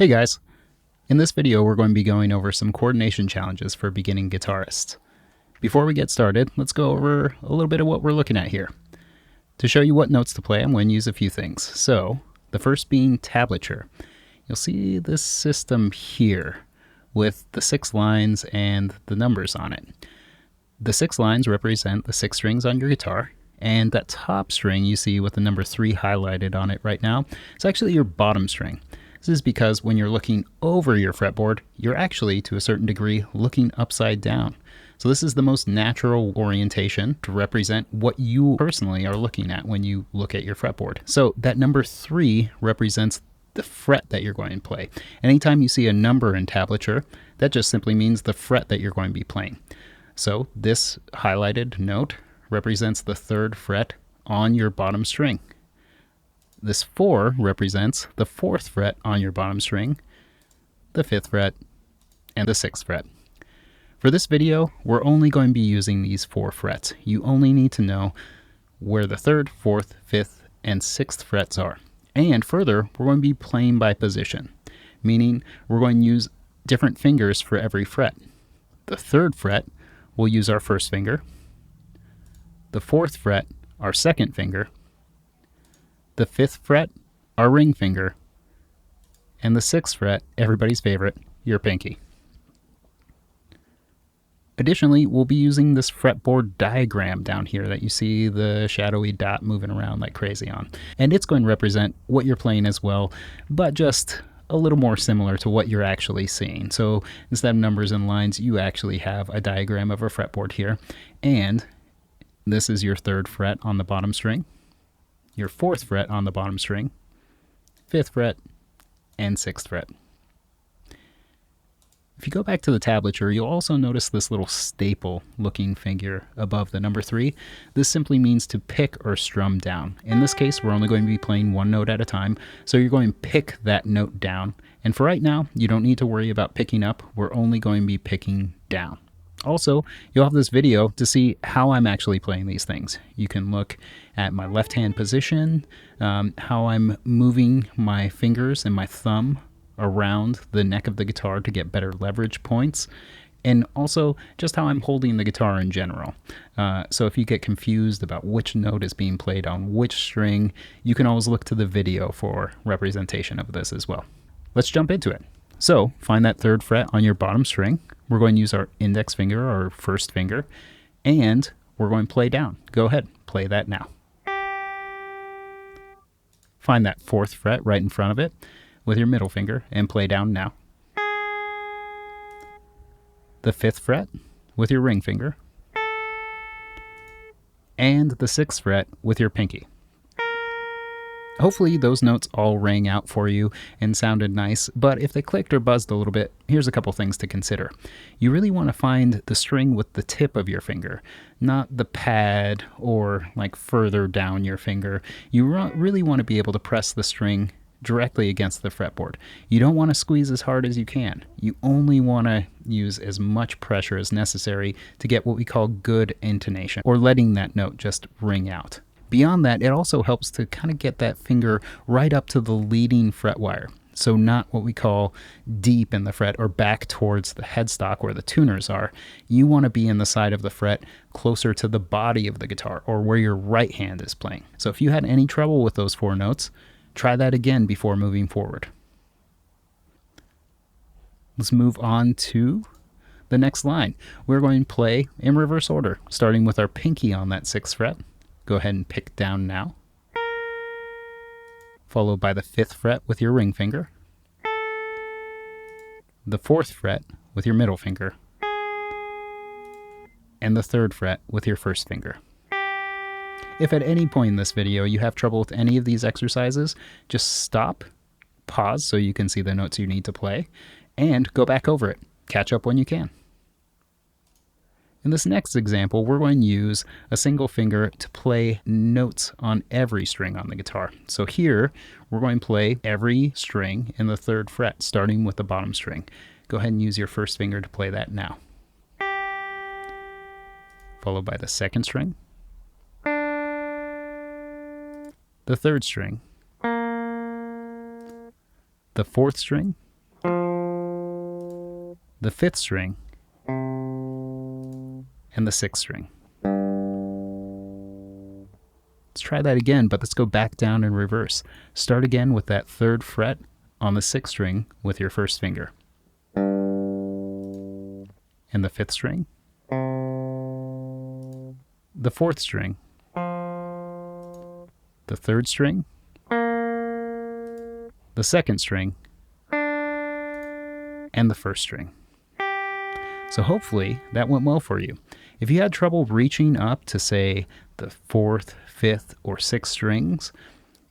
Hey guys, in this video we're going to be going over some coordination challenges for beginning guitarists. Before we get started, let's go over a little bit of what we're looking at here. To show you what notes to play, I'm going to use a few things. So, the first being tablature. You'll see this system here with the 6 lines and the numbers on it. The 6 lines represent the 6 strings on your guitar, and that top string you see with the number 3 highlighted on it right now, it's actually your bottom string. This is because when you're looking over your fretboard, you're actually, to a certain degree, looking upside down. So this is the most natural orientation to represent what you personally are looking at when you look at your fretboard. So that number 3 represents the fret that you're going to play. Anytime you see a number in tablature, that just simply means the fret that you're going to be playing. So this highlighted note represents the 3rd fret on your bottom string. This 4 represents the 4th fret on your bottom string, the 5th fret, and the 6th fret. For this video, we're only going to be using these 4 frets. You only need to know where the 3rd, 4th, 5th, and 6th frets are. And further, we're going to be playing by position, meaning we're going to use different fingers for every fret. The 3rd fret, we'll use our 1st finger. The 4th fret, our 2nd finger. The 5th fret, our ring finger, and the 6th fret, everybody's favorite, your pinky. Additionally, we'll be using this fretboard diagram down here that you see the shadowy dot moving around like crazy on. And it's going to represent what you're playing as well, but just a little more similar to what you're actually seeing. So instead of numbers and lines, you actually have a diagram of a fretboard here. And this is your 3rd fret on the bottom string, your 4th fret on the bottom string, 5th fret, and 6th fret. If you go back to the tablature, you'll also notice this little staple looking figure above the number 3. This simply means to pick or strum down. In this case, we're only going to be playing one note at a time, so you're going to pick that note down. And for right now, you don't need to worry about picking up. We're only going to be picking down. Also, you'll have this video to see how I'm actually playing these things. You can look at my left hand position, how I'm moving my fingers and my thumb around the neck of the guitar to get better leverage points, and also just how I'm holding the guitar in general. So if you get confused about which note is being played on which string, you can always look to the video for representation of this as well. Let's jump into it. So find that 3rd fret on your bottom string. We're going to use our index finger, our 1st finger, and we're going to play down. Go ahead, play that now. Find that 4th fret right in front of it with your middle finger and play down now. The 5th fret with your ring finger, and the 6th fret with your pinky. Hopefully those notes all rang out for you and sounded nice, but if they clicked or buzzed a little bit, here's a couple things to consider. You really want to find the string with the tip of your finger, not the pad or like further down your finger. You really want to be able to press the string directly against the fretboard. You don't want to squeeze as hard as you can. You only want to use as much pressure as necessary to get what we call good intonation, or letting that note just ring out. Beyond that, it also helps to kind of get that finger right up to the leading fret wire. So not what we call deep in the fret or back towards the headstock where the tuners are. You want to be in the side of the fret closer to the body of the guitar, or where your right hand is playing. So if you had any trouble with those 4 notes, try that again before moving forward. Let's move on to the next line. We're going to play in reverse order, starting with our pinky on that 6th fret. Go ahead and pick down now. Followed by the 5th fret with your ring finger. The 4th fret with your middle finger. And the 3rd fret with your 1st finger. If at any point in this video you have trouble with any of these exercises, just stop, pause so you can see the notes you need to play, and go back over it. Catch up when you can. In this next example, we're going to use a single finger to play notes on every string on the guitar. So here, we're going to play every string in the 3rd fret, starting with the bottom string. Go ahead and use your 1st finger to play that now. Followed by the 2nd string, the 3rd string, the 4th string, the 5th string, and the 6th string. Let's try that again, but let's go back down in reverse. Start again with that 3rd fret on the 6th string with your 1st finger. And the 5th string, the 4th string, the 3rd string, the 2nd string, and the 1st string. So hopefully that went well for you. If you had trouble reaching up to, say, the 4th, 5th, or 6th strings,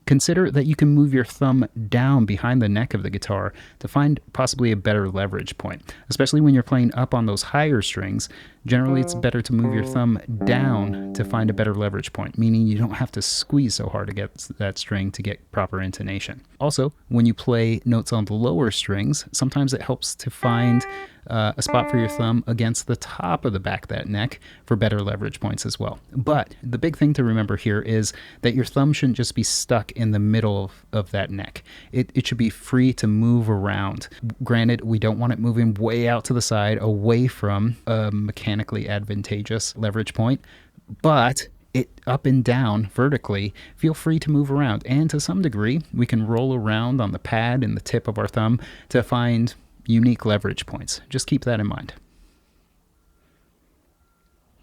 consider that you can move your thumb down behind the neck of the guitar to find possibly a better leverage point. Especially when you're playing up on those higher strings, generally it's better to move your thumb down to find a better leverage point, meaning you don't have to squeeze so hard to get that string to get proper intonation. Also, when you play notes on the lower strings, sometimes it helps to find a spot for your thumb against the top of the back of that neck for better leverage points as well. But the big thing to remember here is that your thumb shouldn't just be stuck in the middle of that neck. It should be free to move around. Granted, we don't want it moving way out to the side away from a mechanically advantageous leverage point, but it up and down vertically, feel free to move around. And to some degree, we can roll around on the pad and the tip of our thumb to find unique leverage points. Just keep that in mind.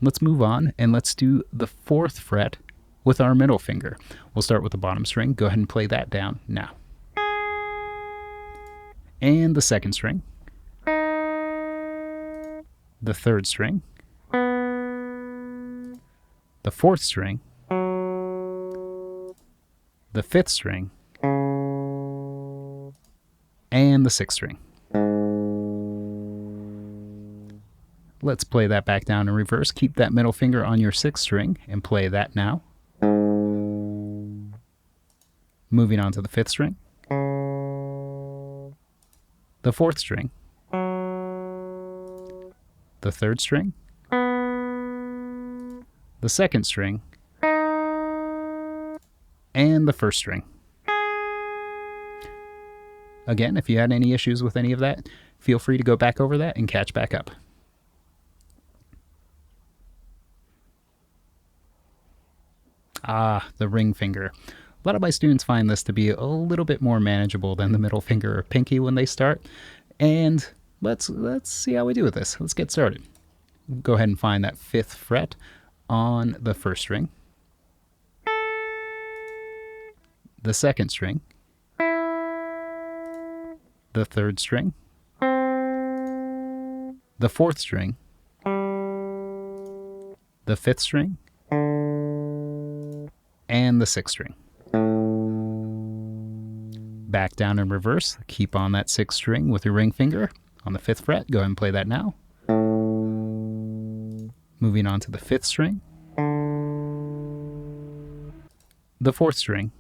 Let's move on and let's do the 4th fret with our middle finger. We'll start with the bottom string. Go ahead and play that down now. And the 2nd string, the 3rd string, the 4th string, the 5th string, and the 6th string. Let's play that back down in reverse. Keep that middle finger on your 6th string and play that now. Moving on to the 5th string, the 4th string, the 3rd string, the 2nd string, and the 1st string. Again, if you had any issues with any of that, feel free to go back over that and catch back up. The ring finger. A lot of my students find this to be a little bit more manageable than the middle finger or pinky when they start. And let's see how we do with this. Let's get started. Go ahead and find that 5th fret on the 1st string, the 2nd string, the 3rd string, the 4th string, the 5th string, and the 6th string. Back down in reverse. Keep on that 6th string with your ring finger on the 5th fret. Go ahead and play that now. Moving on to the 5th string, the 4th string,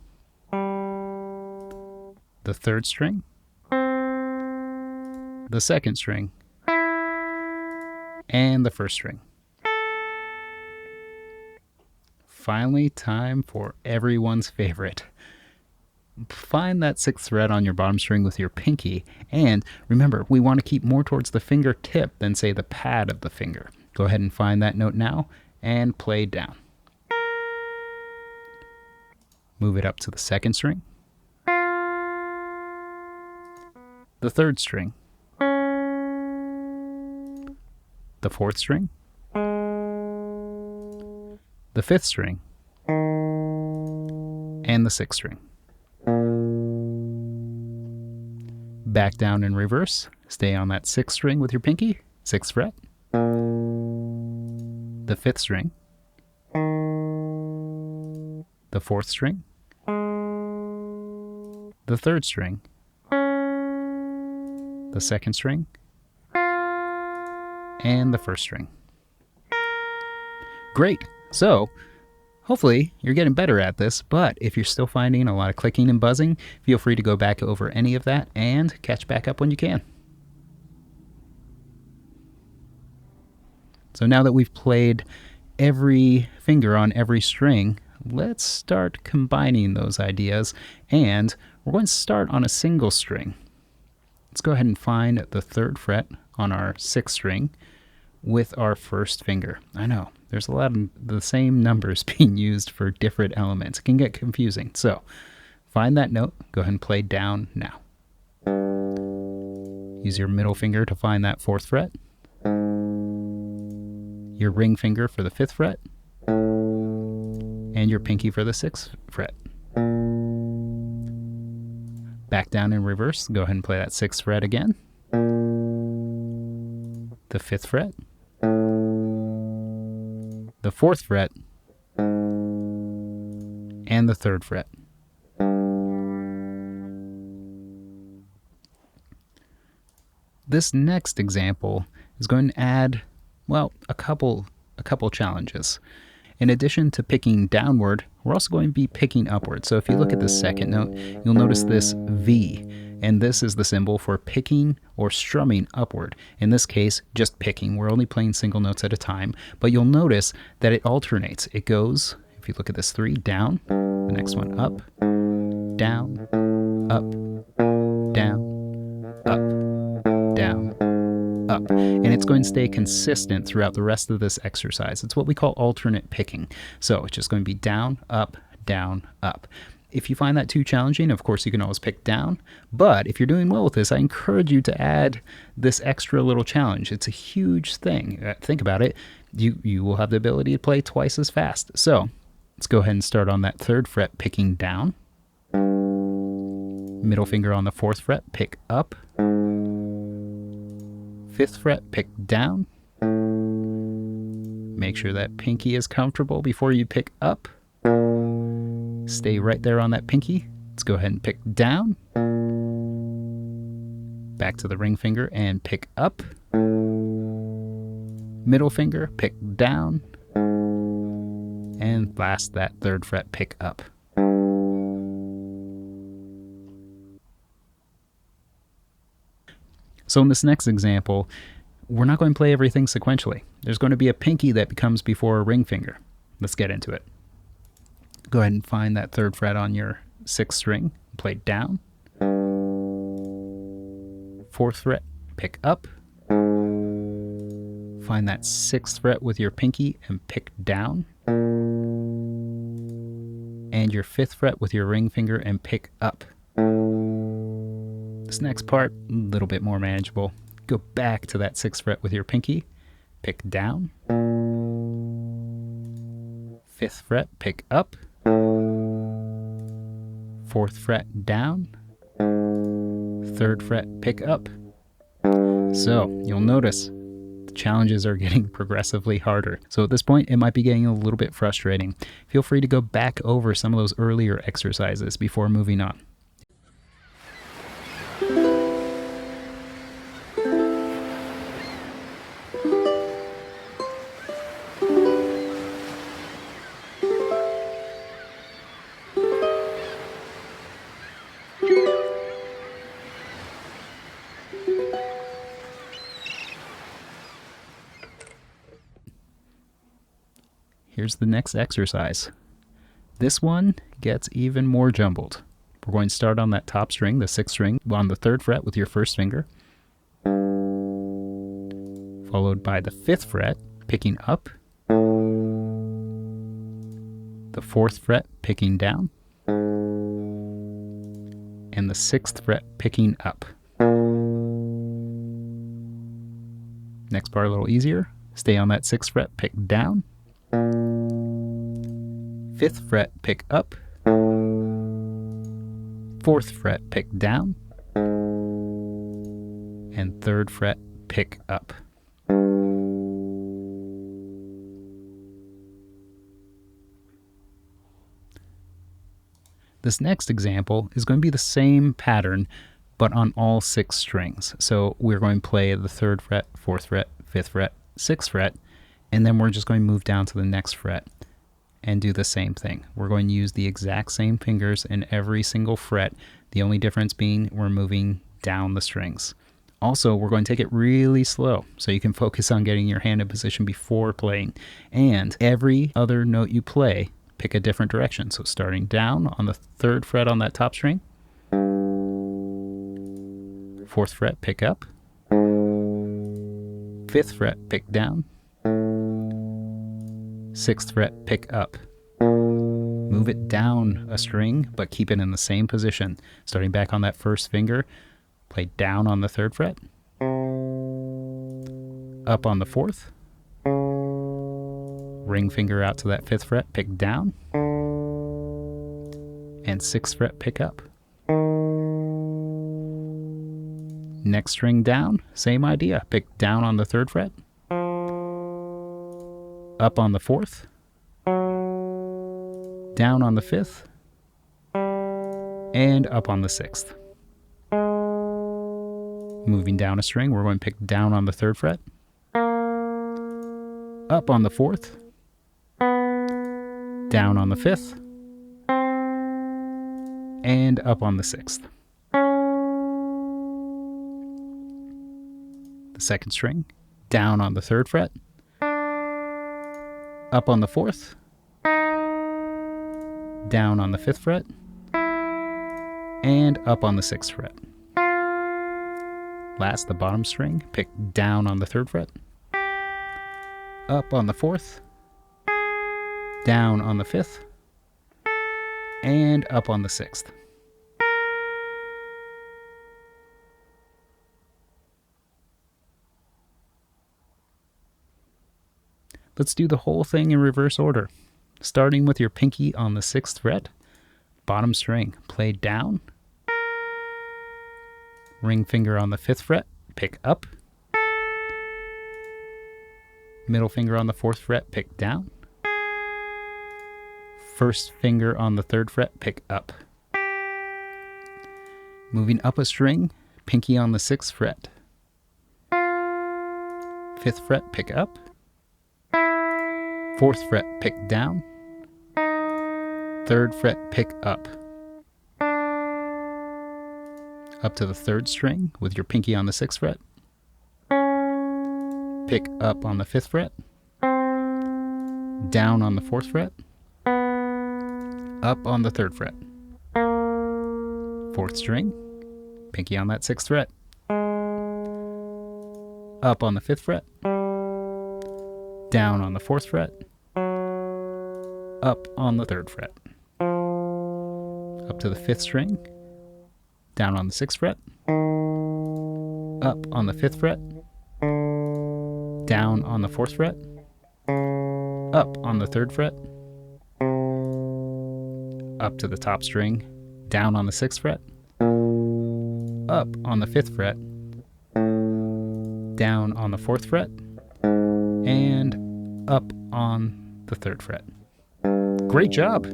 the 3rd string, the 2nd string, and the 1st string. Finally, time for everyone's favorite. Find that 6th fret on your bottom string with your pinky, and remember, we want to keep more towards the fingertip than, say, the pad of the finger. Go ahead and find that note now and play down. Move it up to the 2nd string, the 3rd string, the 4th string, the 5th string, and the 6th string. Back down in reverse. Stay on that 6th string with your pinky, 6th fret, the 5th string, the 4th string, the 3rd string, the 2nd string, and the 1st string. Great! So, hopefully you're getting better at this, but if you're still finding a lot of clicking and buzzing, feel free to go back over any of that and catch back up when you can. So now that we've played every finger on every string, let's start combining those ideas, and we're going to start on a single string. Let's go ahead and find the 3rd fret on our 6th string with our 1st finger. I know, there's a lot of the same numbers being used for different elements. It can get confusing. So find that note, go ahead and play down now. Use your middle finger to find that 4th fret, your ring finger for the 5th fret, and your pinky for the 6th fret. Back down in reverse, go ahead and play that 6th fret again, the 5th fret, the 4th fret, and the 3rd fret. This next example is going to add, well, a couple challenges. In addition to picking downward, we're also going to be picking upward. So if you look at the 2nd note, you'll notice this V, and this is the symbol for picking or strumming upward. In this case, just picking. We're only playing single notes at a time, but you'll notice that it alternates. It goes, if you look at this 3, down, the next one up, down, up, down, up, down, up. And it's going to stay consistent throughout the rest of this exercise. It's what we call alternate picking. So it's just going to be down, up, up. If you find that too challenging, of course, you can always pick down. But if you're doing well with this, I encourage you to add this extra little challenge. It's a huge thing. Think about it. You will have the ability to play twice as fast. So let's go ahead and start on that 3rd fret, picking down. Middle finger on the 4th fret, pick up. 5th fret, pick down. Make sure that pinky is comfortable before you pick up. Stay right there on that pinky. Let's go ahead and pick down. Back to the ring finger and pick up. Middle finger, pick down. And last, that 3rd fret, pick up. So in this next example, we're not going to play everything sequentially. There's going to be a pinky that becomes before a ring finger. Let's get into it. Go ahead and find that 3rd fret on your 6th string, play down. 4th fret, pick up. Find that 6th fret with your pinky and pick down. And your 5th fret with your ring finger and pick up. This next part, a little bit more manageable. Go back to that 6th fret with your pinky, pick down. 5th fret, pick up. 4th fret, down. 3rd fret, pick up. So you'll notice the challenges are getting progressively harder. So at this point, it might be getting a little bit frustrating. Feel free to go back over some of those earlier exercises before moving on. Here's the next exercise. This one gets even more jumbled. We're going to start on that top string, the 6th string, on the 3rd fret with your 1st finger, followed by the 5th fret, picking up, the 4th fret, picking down, and the 6th fret, picking up. Next part a little easier. Stay on that 6th fret, pick down. 5th fret, pick up. 4th fret, pick down. And 3rd fret, pick up. This next example is going to be the same pattern, but on all 6 strings. So we're going to play the 3rd fret, 4th fret, 5th fret, 6th fret, and then we're just going to move down to the next fret and do the same thing. We're going to use the exact same fingers in every single fret, the only difference being we're moving down the strings. Also, we're going to take it really slow so you can focus on getting your hand in position before playing. And every other note you play, pick a different direction. So starting down on the 3rd fret on that top string, 4th fret, pick up. 5th fret, pick down. 6th fret, pick up. Move it down a string, but keep it in the same position. Starting back on that 1st finger, play down on the 3rd fret, up on the 4th, ring finger out to that 5th fret, pick down, and 6th fret, pick up. Next string down, same idea. Pick down on the 3rd fret, up on the 4th, down on the 5th, and up on the 6th. Moving down a string, we're going to pick down on the 3rd fret, up on the 4th, down on the 5th, and up on the 6th. The 2nd string, down on the 3rd fret, up on the 4th, down on the 5th fret, and up on the 6th fret. Last, the bottom string, pick down on the 3rd fret, up on the 4th, down on the 5th, and up on the 6th. Let's do the whole thing in reverse order. Starting with your pinky on the 6th fret, bottom string, play down, ring finger on the 5th fret, pick up, middle finger on the 4th fret, pick down, 1st finger on the 3rd fret, pick up. Moving up a string, pinky on the 6th fret, 5th fret, pick up, 4th fret, pick down, 3rd fret, pick up. Up to the 3rd string with your pinky on the 6th fret, pick up on the 5th fret, down on the 4th fret, up on the 3rd fret. 4th string, pinky on that 6th fret, up on the 5th fret, down on the 4th fret, up on the 3rd fret. Up to the 5th string, down on the 6th fret, up on the 5th fret, down on the 4th fret, up on the 3rd fret, up to the top string, down on the 6th fret, up on the 5th fret, down on the 4th fret, and up on the 3rd fret. Great job!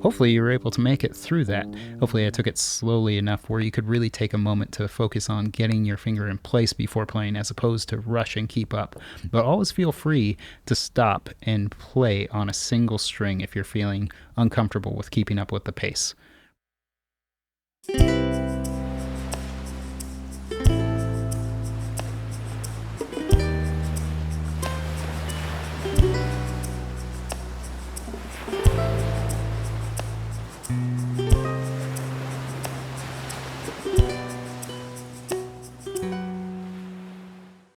Hopefully you were able to make it through that. Hopefully I took it slowly enough where you could really take a moment to focus on getting your finger in place before playing as opposed to rush and keep up. But always feel free to stop and play on a single string if you're feeling uncomfortable with keeping up with the pace.